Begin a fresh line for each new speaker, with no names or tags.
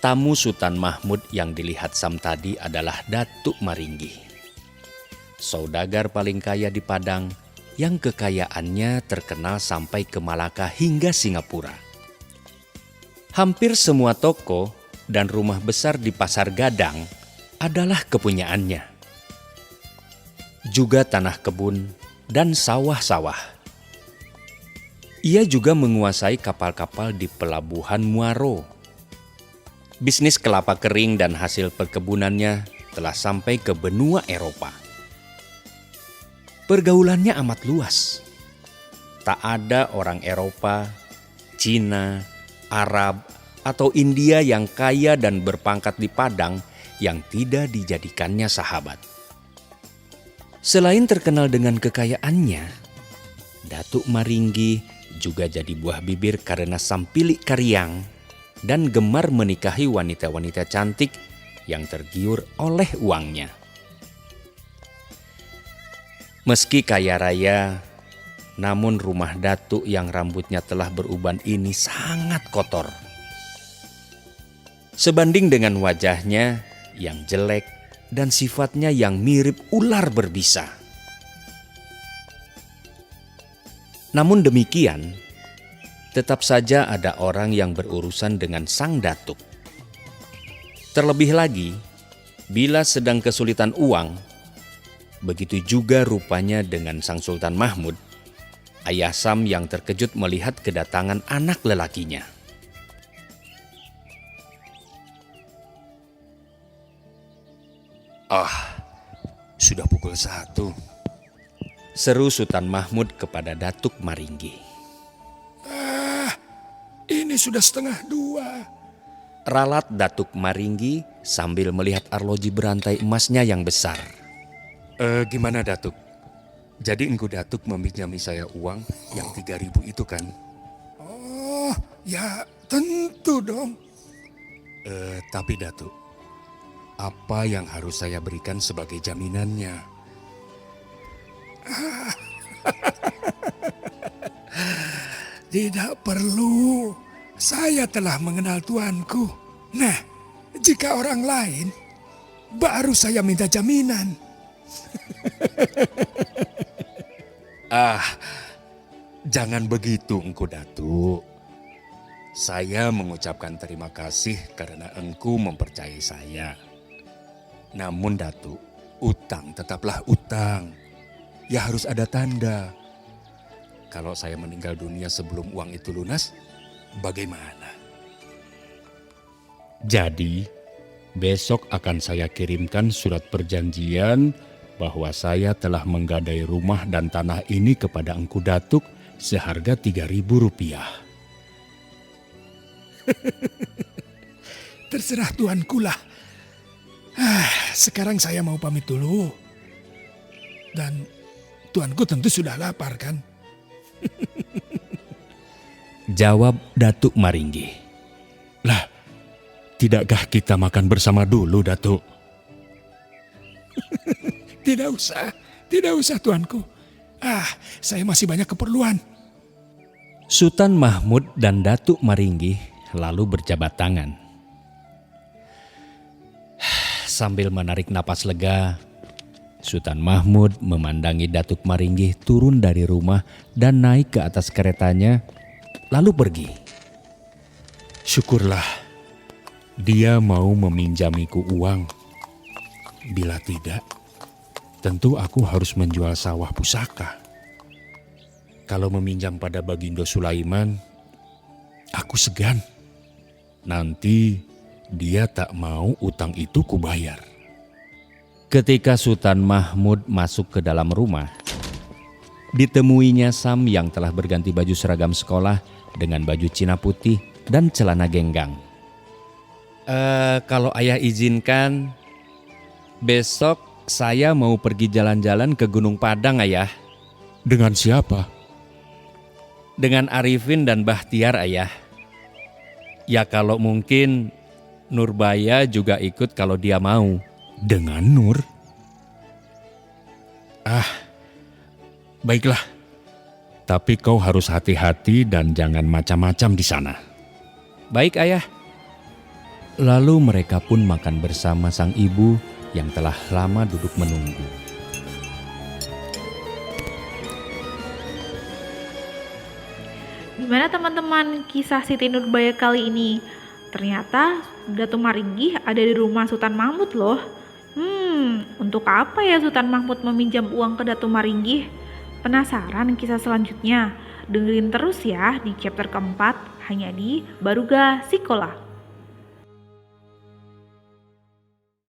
Tamu Sultan Mahmud yang dilihat Sam tadi adalah Datuk Maringgi, saudagar paling kaya di Padang yang kekayaannya terkenal sampai ke Malaka hingga Singapura. Hampir semua toko dan rumah besar di Pasar Gadang adalah kepunyaannya. Juga tanah kebun dan sawah-sawah. Ia juga menguasai kapal-kapal di Pelabuhan Muaro. Bisnis kelapa kering dan hasil perkebunannya telah sampai ke benua Eropa. Pergaulannya amat luas. Tak ada orang Eropa, Cina, Arab, atau India yang kaya dan berpangkat di Padang yang tidak dijadikannya sahabat. Selain terkenal dengan kekayaannya, Datuk Maringgi juga jadi buah bibir karena sampili kariang dan gemar menikahi wanita-wanita cantik yang tergiur oleh uangnya. Meski kaya raya, namun rumah Datuk yang rambutnya telah beruban ini sangat kotor. Sebanding dengan wajahnya yang jelek dan sifatnya yang mirip ular berbisa. Namun demikian, tetap saja ada orang yang berurusan dengan sang datuk. Terlebih lagi, bila sedang kesulitan uang, begitu juga rupanya dengan sang Sultan Mahmud, ayah Sam yang terkejut melihat kedatangan anak lelakinya.
Sudah pukul 1.
Seru Sultan Mahmud kepada Datuk Maringgi.
Ini sudah 1:30.
Ralat Datuk Maringgi sambil melihat arloji berantai emasnya yang besar.
Gimana Datuk? Jadi engkau Datuk meminjami saya uang yang 3.000 itu kan?
Oh, ya tentu dong.
Tapi Datuk, apa yang harus saya berikan sebagai jaminannya?
Tidak perlu. Saya telah mengenal tuanku. Nah, jika orang lain, baru saya minta jaminan.
Jangan begitu engkau Datuk. Saya mengucapkan terima kasih karena engkau mempercayai saya. Namun Datuk, utang tetaplah utang. Ya harus ada tanda. Kalau saya meninggal dunia sebelum uang itu lunas, bagaimana?
Jadi, besok akan saya kirimkan surat perjanjian bahwa saya telah menggadai rumah dan tanah ini kepada Engku Datuk seharga Rp3.000.
Terserah tuanku lah. Sekarang saya mau pamit dulu. Dan tuanku tentu sudah lapar kan?
Jawab Datuk Maringgi.
Lah, tidakkah kita makan bersama dulu, Datuk?
Tidak usah tuanku. Saya masih banyak keperluan.
Sultan Mahmud dan Datuk Maringgi lalu berjabat tangan. Sambil menarik napas lega, Sultan Mahmud memandangi Datuk Maringgi turun dari rumah dan naik ke atas keretanya, lalu pergi.
Syukurlah, dia mau meminjamiku uang. Bila tidak, tentu aku harus menjual sawah pusaka. Kalau meminjam pada Bagindo Sulaiman, aku segan. Nanti dia tak mau utang itu kubayar.
Ketika Sultan Mahmud masuk ke dalam rumah, ditemuinya Sam yang telah berganti baju seragam sekolah dengan baju Cina putih dan celana genggang. Kalau ayah izinkan, besok saya mau pergi jalan-jalan ke Gunung Padang, ayah.
Dengan siapa?
Dengan Arifin dan Bahtiar, ayah. Ya kalau mungkin Nurbaya juga ikut kalau dia mau.
Dengan Nur? Baiklah. Tapi kau harus hati-hati dan jangan macam-macam di sana.
Baik, ayah. Lalu mereka pun makan bersama sang ibu yang telah lama duduk menunggu.
Gimana teman-teman kisah Siti Nurbaya kali ini? Ternyata Datuk Maringgih ada di rumah Sultan Mahmud loh. Untuk apa ya Sultan Mahmud meminjam uang ke Datuk Maringgih? Penasaran kisah selanjutnya? Dengerin terus ya di chapter keempat hanya di Baruga Sikola.